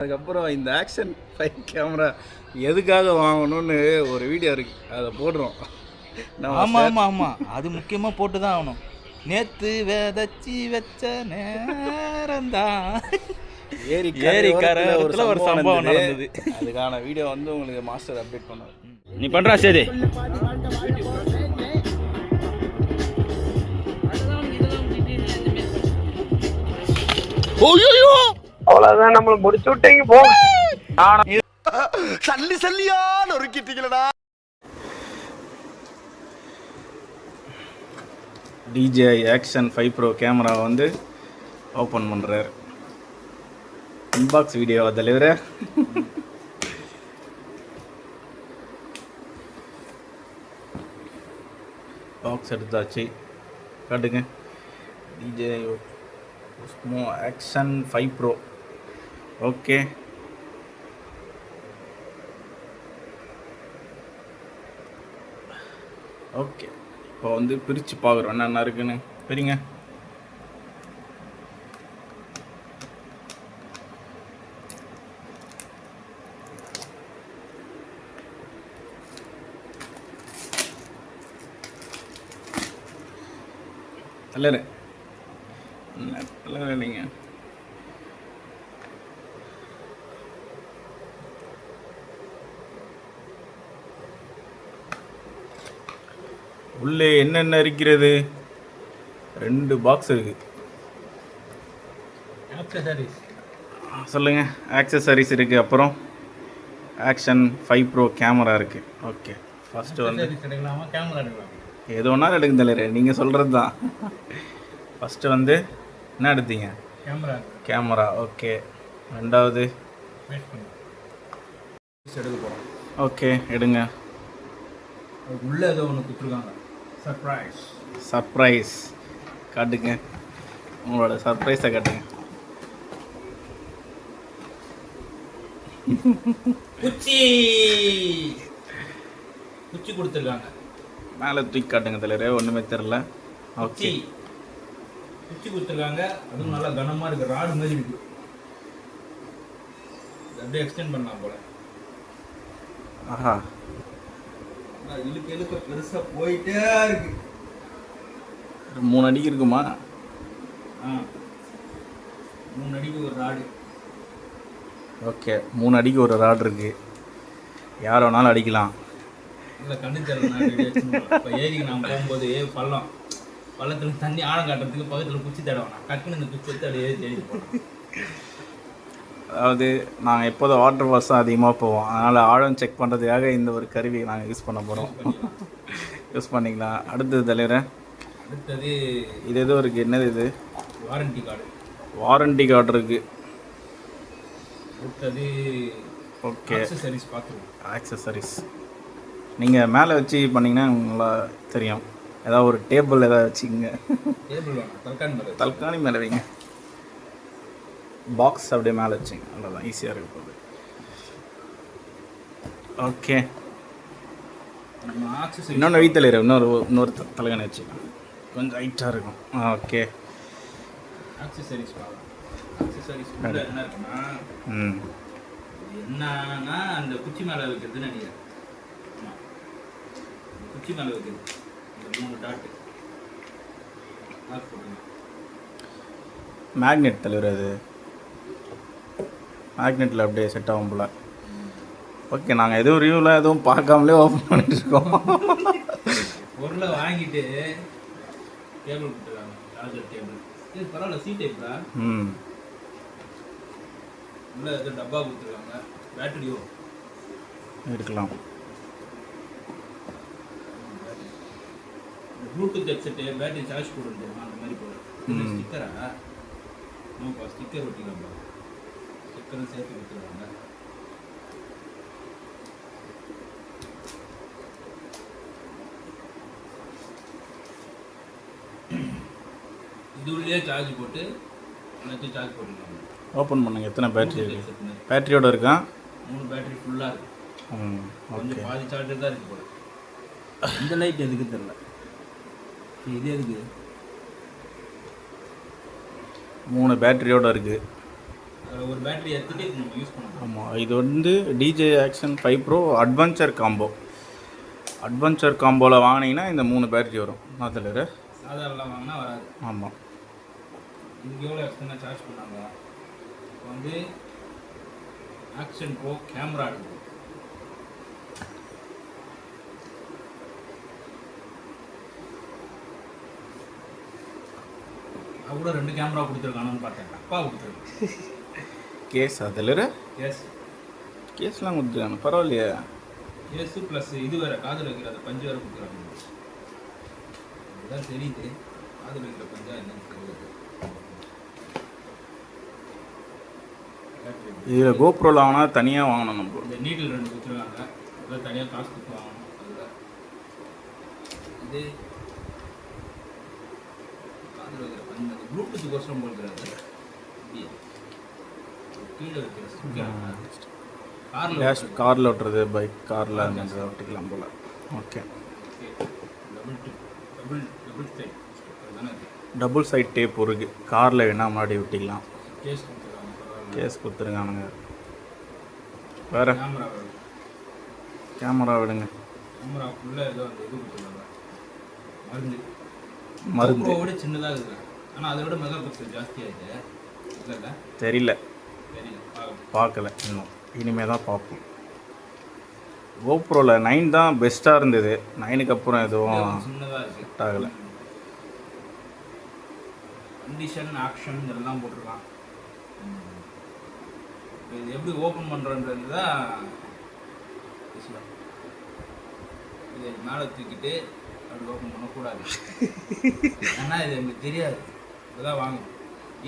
அதுக்கப்புறம் இந்த action 5 camera எதுக்காக வாங்கணும்னு ஒரு வீடியோ இருக்குது, அதை போடுறோம். ஆமாம், அது முக்கியமாக போட்டு தான் ஆகணும். நேற்று விதைச்சி வச்ச நேரம்தான் ஏரிக்காரத்தில் ஒரு சம்பவம் நடந்தது. அதுக்கான வீடியோ வந்து உங்களுக்கு மாஸ்டர் அப்டேட் பண்ணுவார். நீ பண்ணுறா சரி. அவ்வளவுதான், நம்மள முடிச்சு விட்டீங்க போ. சல்லி சல்லியா நொறுக்கிட்டீங்களடா. DJI Action 5 Pro கேமரா வந்து ஓப்பன் பண்ணுறாரு. இன்பாக்ஸ் வீடியோவை தலைவர பாக்ஸ் எடுத்தாச்சு, காட்டுங்க. DJI Osmo Action 5 Pro. Okay, okay. இப்போ வந்து பிரித்து பார்க்குறோம் என்னென்ன இருக்குன்னு. சரிங்க, தலைவர் தலைவர் இல்லைங்க. உள்ளே என்னென்ன இருக்கிறது? 2 பாக்ஸ் இருக்கு. சொல்லுங்க. ஆக்சசரிஸ் இருக்கு, அப்புறம் ஆக்ஷன் 5 Pro கேமரா இருக்கு. ஓகே, ஃபர்ஸ்ட் வந்து எது ஒன்றாலும் எடுக்க தெரியல, நீங்கள் சொல்கிறது தான். ஃபஸ்ட்டு வந்து என்ன எடுத்தீங்க? கேமரா. ஓகே. ரெண்டாவது எடுக்க போகிறோம். ஓகே, எடுங்க. உள்ளே ஏதோ ஒன்று கொடுத்துருக்காங்க, சர்ப்ரைஸ். காட்டுங்க, உங்களோட சர்ப்ரைஸை காட்டுங்க. குச்சி கொடுத்துருக்காங்க. மேலே தூக்கி காட்டுங்க தலைவரே, ஒன்றுமே தெரில. ஓகே, குச்சி கொடுத்துருக்காங்க. அதுவும் நல்லா கனமாக இருக்குது, ராடு மாதிரி இருக்கு. அப்படியே எக்ஸ்டெண்ட் பண்ணலாம் போல. ஆஹா, இழுக்க பெருசாக போயிட்டே இருக்கு. 3 அடிக்கு இருக்குமா? 3 அடிக்கு ஒரு ராடு. ஓகே, 3 அடிக்கு ஒரு ராடு இருக்குது. யார் வேணாலும் அடிக்கலாம். இல்லை, கண்ணு தெரியல. இப்போ ஏரிக்கு நான் போகும்போது பள்ளத்தில் தண்ணி ஆழம் காட்டுறதுக்கு பக்கத்தில் குச்சி தேடுவாங்க. டக்குன்னு இந்த குச்சி எடுத்து அப்படியே தேடி போகலாம். அதாவது நாங்கள் எப்போதும் வாட்டர் ஃபால்ஸ் தான் அதிகமாக போவோம், அதனால் ஆழம் செக் பண்ணுறதுக்காக இந்த ஒரு கருவியை நாங்கள் யூஸ் பண்ண போகிறோம். யூஸ் பண்ணிக்கலாம். அடுத்தது தலைவரை, அடுத்தது இது எதோ இருக்குது. என்னது இது? Warranty card. வாரண்டி கார்டு இருக்குது. அடுத்தது ஓகே, ஆக்சசரிஸ் பார்த்துருவோம். ஆக்சசரிஸ் நீங்கள் மேலே வச்சு பண்ணிங்கன்னா நல்லா தெரியும். ஏதாவது ஒரு டேபிள் ஏதாவது வச்சுக்கோங்க. டேபிள் வேணும், தல்காணி மேலே வைங்க. பாக்ஸ் அப்படியே மேலே வச்சுங்க, அவ்வளோதான், ஈஸியாக இருக்க போகுது. ஓகே, இன்னொன்று வீட்டில் இன்னொரு தலைகாணி வச்சுக்கலாம், கொஞ்சம் ஹைட்டாக இருக்கும். ஓகே, ஆக்சசரிஸ் என்ன இருக்குன்னா, என்னன்னா அந்த குச்சி மேலே வைக்கிறதுன்னு நினைக்கிறேன். குச்சி மேலே வைக்கிறது இந்த 3 டாட்டு போட்டுங்க. மேக்னெட் தலைவர், அது மேக்னெட்டில் அப்படியே செட் ஆகும் போல். ஓகே, நாங்கள் எதுவும் ரிவ்யூவில் எதுவும் பார்க்காமலே ஓப்பன் பண்ணிட்டுருக்கோம். பொருளை வாங்கிட்டு கேபிள் கொடுத்துருக்காங்க, சார்ஜர் கேபிள். இது பரவாயில்ல, சி டைப்ல. உள்ள ஏதோ டப்பா கொடுத்துருக்காங்க. பேட்டரியோ இருக்கலாம். ப்ளூடூத் ஹெட்செட்டு, பேட்டரி சார்ஜ் போடுறது அந்த மாதிரி போடுறது. ஸ்டிக்கரா? நோப்பா, ஸ்டிக்கர் ஒட்டிக்கலாம். ஸ்டிக்கரும் சேர்த்து கொடுத்துருவாங்க. இது உள்ளே சார்ஜ் போட்டு எல்லாத்தையும் சார்ஜ் போட்டுக்கலாம். ஓப்பன் பண்ணுங்க. எத்தனை பேட்டரி இருக்குது? பேட்டரியோடு இருக்கா? 3 பேட்டரி ஃபுல்லாக இருக்குது. கொஞ்சம் பாதி சார்ஜர் தான் இருக்குது போல. இந்த லைட் எதுக்கு தெரியல. இது எதுக்கு? 3 பேட்டரியோடு இருக்குது. ஒரு பேட்டரி எடுத்துட்டு இது நம்ம யூஸ் பண்ணலாம். ஆமாம், இது வந்து DJI Action 5 Pro adventure combo. Adventure காம்போவில் வாங்கினீங்கன்னா இந்த 3 பேட்டரி வரும். அதில் சாதாரண வாங்கினா வராது. ஆமாம். இதுக்கு எவ்வளோ எக்ஸ்ட்ரா சார்ஜ் பண்ணாங்க? இப்போ வந்து ஆக்ஷன் ப்ரோ கேமரா இருக்குது. அது கூட 2 கேமரா கொடுத்துருக்கானு பார்த்தேன். அப்பா கொடுத்துருக்கு கேஸ். அதில் கேஸ்லாம் கொடுத்துருக்காங்க, பரவாயில்லையே. கேஸு ப்ளஸ் இது வேறு காதில் வைக்கிற அந்த பஞ்சு வேறு கொடுத்துருக்காங்க. அதுதான் தெரியுது, காதில் வைக்கிற பஞ்சா என்னன்னு தெரியுது. இதில் கோப்ரோவில் வாங்கினா தனியாக வாங்கணும் நம்ம. இந்த நீட்டில் 2 கொடுத்துருக்காங்க, அதெல்லாம் தனியாக காசு கொடுத்து வாங்கணும். அதுதான் இது காதில் வைக்கிற பஞ்சு. அது ப்ளூடூத் கோசரம் போட்டுக்கிறாரு. கீழே வைக்கிற ஸ்டிக்கர் காரில் ஓட்டுறது, பைக் காரில் ஓட்டிக்கலாம் போல். ஓகே. டபுள் சைட் டேப் இருக்குது, காரில் வேணால் முன்னாடி ஒட்டிக்கலாம். கேஸ் கொடுத்துருக்கானுங்க. வேறு கேமரா விடுங்க. கேமராக்குள்ளே ஏதோ அந்த இது கொடுத்துருக்காங்க, மருந்து விட சின்னதாக இருக்குது. ஆனால் அதை விட மெகா பிக்சல் ஜாஸ்தியாகிடுது. இல்லை தெரியல, பார்க்கல இன்னும், இனிமேல் தான் பார்ப்போம். கோப்ரோவில் 9 தான் பெஸ்ட்டாக இருந்தது. 9க்கு அப்புறம் எதுவும் சின்னதாக இருக்குது, செட் ஆகலை. கண்டிஷன் ஆக்ஷன் எல்லாம் போட்டிருக்கான். இது எப்படி ஓப்பன் பண்ணுறன்றது தான் விஷயம். இதை மேலே தூக்கிட்டு அப்படி ஓப்பன் பண்ணக்கூடாது. ஏன்னா இது எனக்கு தெரியாது, இப்போதான் வாங்கும்.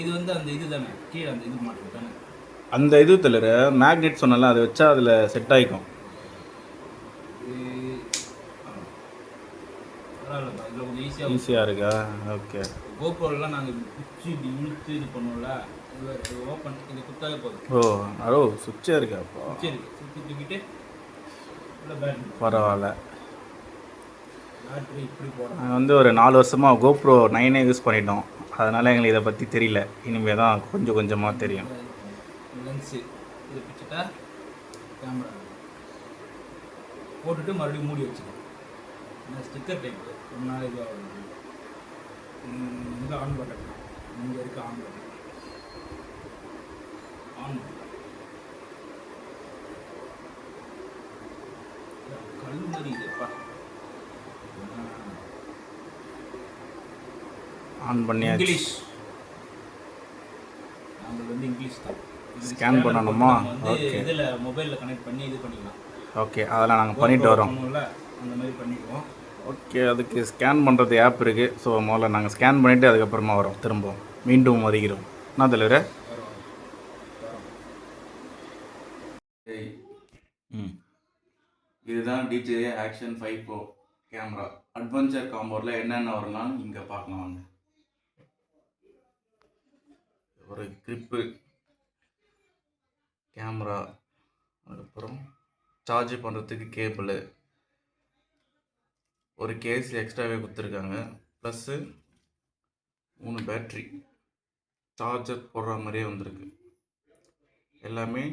இது வந்து அந்த இது தானே, கீழே அந்த இது மாட்டோம் தானே. அந்த இது தவிர மேக்னெட் சொன்னால அதை வச்சா அதில் செட் ஆகிக்கும். பரவாயில்லப்பா, இதில் கொஞ்சம் ஈஸியாக இருக்கா? ஓகே. கோப்ரோலாம் நாங்கள் பிடிச்சி இப்படி இழுத்து இது பண்ணுவோம்ல, இது ஓப்பன் இது குத்தாவே போதும். ஓ சுவிட்சே இருக்கா? அப்போ சரி, சுற்றி தூக்கிட்டு பரவாயில்ல. பேட்டரி இப்படி போகிறோம். நாங்கள் வந்து ஒரு 4 வருஷமாக கோப்ரோ 9 யூஸ் பண்ணிட்டோம், அதனால் எங்களுக்கு இதை பற்றி தெரியல. இனிமேல் தான் கொஞ்சம் கொஞ்சமாக தெரியும். லென்ஸு இதை பிடிச்சிட்டா கேமரா போட்டுட்டு மறுபடியும் மூடி வச்சுக்கணும். ஏன்னா ஸ்டிக்கர் டைப்பு ரொம்ப நாள் இதுவாக வருது. இங்கே ஆன் பட்டன், இங்கே இருக்க ஆன் பட்டன், ஆன் கல் மாதிரி இதுப்பா. ஆன் பண்ணியாச்சு. இங்கிலீஷ், நம்மளுக்கு வந்து இங்கிலீஷ் தான். ஸ்கேன் பண்ணணுமா? ஓகே. இதில் மொபைலில் கனெக்ட் பண்ணி இது பண்ணிக்கலாம். ஓகே, அதெல்லாம் நாங்கள் பண்ணிட்டு வரோம். அந்த மாதிரி பண்ணிக்குவோம். ஓகே, அதுக்கு ஸ்கேன் பண்ணுறது ஆப் இருக்குது. ஸோ முதல்ல நாங்கள் ஸ்கேன் பண்ணிவிட்டு அதுக்கப்புறமா வரோம், திரும்ப மீண்டும் வருகிறோம். என்ன தலைவர்? இதுதான் DJI Action 5 Pro camera. Adventure காம்போவில் என்னென்ன வரலாம்னு இங்கே பார்க்கலாம் வாங்க. ஒரு கிரிப்பு, கேமரா, அதுக்கப்புறம் சார்ஜ் பண்ணுறதுக்கு கேபிள், ஒரு கேஸ் எக்ஸ்ட்ராவே கொடுத்துருக்காங்க, ப்ளஸ்ஸு 3 பேட்ரி, சார்ஜர் போடுற மாதிரியே வந்திருக்கு. எல்லாமே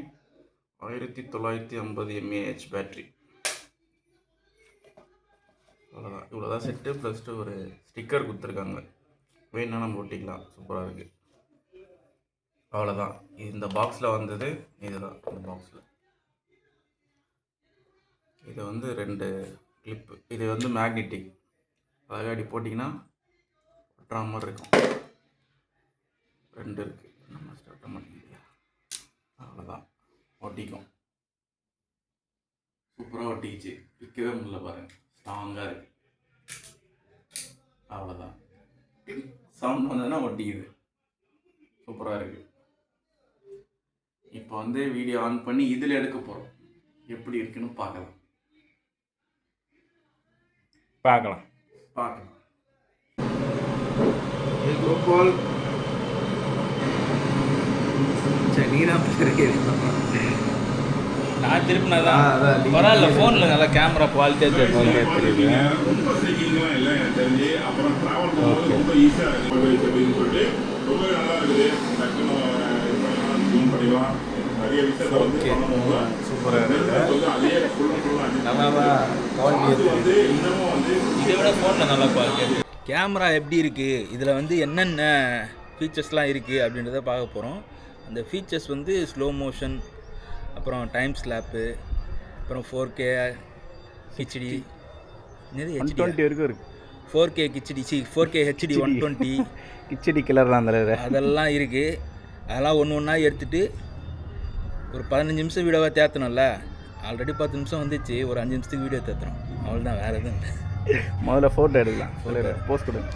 1950 mAh பேட்ரி. அவ்வளோதான், இவ்வளோதான் செட்டு. ப்ளஸ்ட்டு ஒரு ஸ்டிக்கர் கொடுத்துருக்காங்க, வேணுன்னா நம்ம ஒட்டிக்கலாம். சூப்பராக இருக்குது. அவ்வளோதான். இந்த பாக்ஸில் வந்தது இதுதான். இந்த பாக்ஸில் இது வந்து 2 கிளிப்பு. இது வந்து மேக்னெட்டிக், அழகாக அப்படி போட்டிங்கன்னா ஒட்டுற மாதிரி இருக்கும். 2 இருக்குது, நம்ம ஸ்டார்ட் பண்ணிக்கலாம். அவ்வளோதான், ஒட்டிக்கும். சூப்பராக ஒட்டிக்கிச்சு, விற்கவே முடியல பாருங்கள், ஸ்ட்ராங்காக இருக்குது. அவ்வளோதான், சவுண்ட் வந்ததுன்னா ஒட்டிக்குது. சூப்பராக இருக்குது. இப்போ வந்து வீடியோ ஆன் பண்ணி இதில் எடுக்க போகிறோம். எப்படி இருக்குன்னு பார்க்கலாம். கோபால் நான் திருப்பினா தான் பரவாயில்ல. ஃபோனில் நல்லா கேமரா குவாலிட்டியாக தெரியுது. ஓகே சூப்பராக இருக்குது நல்லா தான் குவாலிட்டி இதை விட ஃபோனில் நல்லா குவாலிட்டி. கேமரா எப்படி இருக்குது, இதில் வந்து என்னென்ன ஃபீச்சர்ஸ்லாம் இருக்குது அப்படின்றத பார்க்க போகிறோம். அந்த ஃபீச்சர்ஸ் வந்து ஸ்லோ மோஷன், அப்புறம் டைம் ஸ்லாப்பு, அப்புறம் 4K ஹெச்டி, என்னது 120 வரைக்கும் இருக்குது. 4K HD 4K HD 120 khichdi கிளர்லாம் அந்த அதெல்லாம் இருக்குது. அதெல்லாம் ஒன்று ஒன்றா எடுத்துகிட்டு ஒரு 15 நிமிஷம் வீடியோவாக தேத்தணும்ல. ஆல்ரெடி 10 நிமிஷம் வந்துச்சு, ஒரு 5 நிமிஷத்துக்கு வீடியோ தேத்துறோம், அவ்வளோதான், வேறு எதுவும் இல்லை. முதல்ல ஃபோட்டோ எடுக்கலாம், சொல்லிடுறேன், போஸ்ட் கொடுங்க.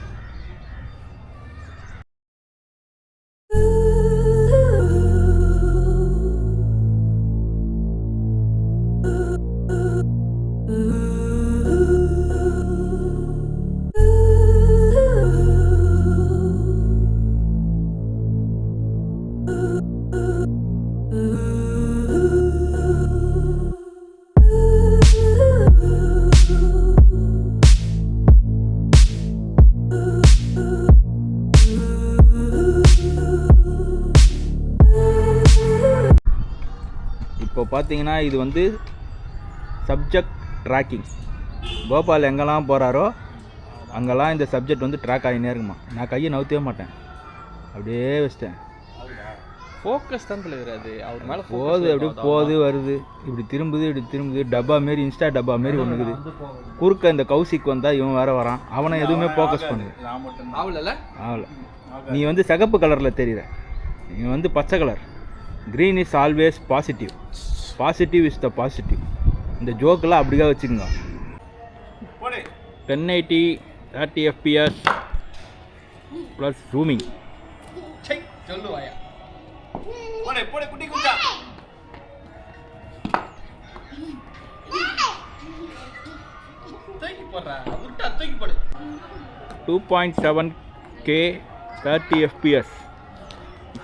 இப்போ பார்த்தீங்கன்னா இது வந்து சப்ஜெக்ட் ட்ராக்கிங். கோபால் எங்கெல்லாம் போகிறாரோ அங்கெல்லாம் இந்த சப்ஜெக்ட் வந்து ட்ராக் ஆகினே இருக்குமா. நான் கையை நவுத்தவே மாட்டேன், அப்படியே வச்சிட்டேன். ஃபோக்கஸ் தான் தலைவர், அது அவர் மேலே போகுது, அப்படியே போகுது வருது, இப்படி திரும்புது இப்படி திரும்புது. டப்பா மாரி, இன்ஸ்டா டப்பா மாரி ஒன்று இருக்குது. குறுக்க இந்த கௌசிக் வந்தால் இவன் வேறு வரான், அவனை எதுவுமே ஃபோக்கஸ் பண்ணுது. ஆகலை. நீ வந்து சிகப்பு கலரில் தெரியுற, நீ வந்து பச்சை colour. Green is always positive, positive is the positive. இந்த ஜோக்கெல்லாம் அப்படியே வச்சுக்கோங்க. 1080 30 FPS ப்ளஸ் ஜூமிங். சொல்லுவாயா குட்டி குட்டா 2.7K 30 FPS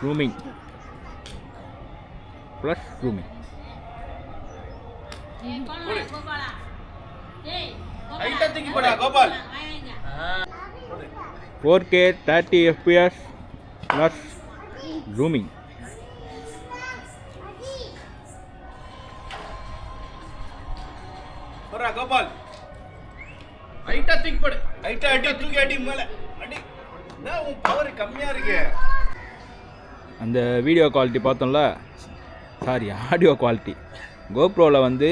zooming plus zooming. 4K 30 FPS plus zooming. Gopal ஹைட்டா தூக்கி போடு, ஹைட்டா அடி, தூக்கி அடி மேலே அடி. உன் பவர் கம்மியாக இருக்கு. அந்த வீடியோ குவாலிட்டி பார்த்தோம்ல, சாரி ஆடியோ குவாலிட்டி. கோப்ரோவில் வந்து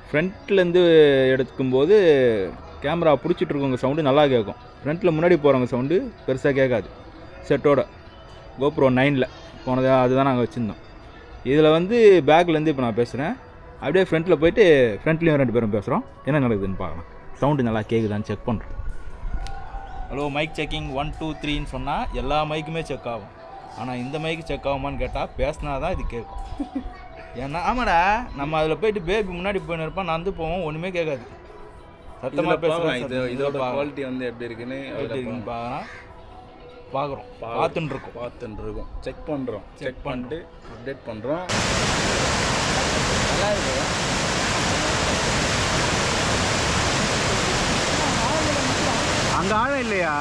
ஃப்ரண்ட்லேருந்து எடுக்கும்போது கேமரா பிடிச்சிட்ருக்கவங்க சவுண்டு நல்லா கேட்கும், ஃப்ரண்ட்டில் முன்னாடி போகிறவங்க சவுண்டு பெருசாக கேட்காது. செட்டோட கோப்ரோ 9ல் போனது அதுதான் நாங்கள் வச்சுருந்தோம். இதில் வந்து பேக்லேருந்து இப்போ நான் பேசுகிறேன், அப்படியே ஃப்ரண்ட்டில் போயிட்டு ஃப்ரண்ட்லேயும் 2 பேரும் பேசுகிறோம். என்ன நடக்குதுன்னு பார்க்கலாம், சவுண்டு நல்லா கேட்குதான்னு செக் பண்ணுறோம். ஹலோ மைக் செக்கிங் 1 2 3ன்னு சொன்னால் எல்லா மைக்குமே செக் ஆகும். ஆனால் இந்த மைக்கு செக் ஆகுமான்னு கேட்டால் பேசினா தான் இது கேட்கும். ஏன்னா ஆமாடா, நம்ம அதில் போயிட்டு பேபி முன்னாடி போயின்னு இருப்போம், நான் வந்து போவோம், ஒன்றுமே கேட்காது. சத்தமாக பேசுகிறேன். இதோட குவாலிட்டி வந்து எப்படி இருக்குன்னு பார்க்குறோம், பார்த்துட்டு இருக்கோம், செக் பண்ணுறோம், செக் பண்ணிட்டு அப்டேட் பண்ணுறோம். அங்கே ஆழம் இல்லையா?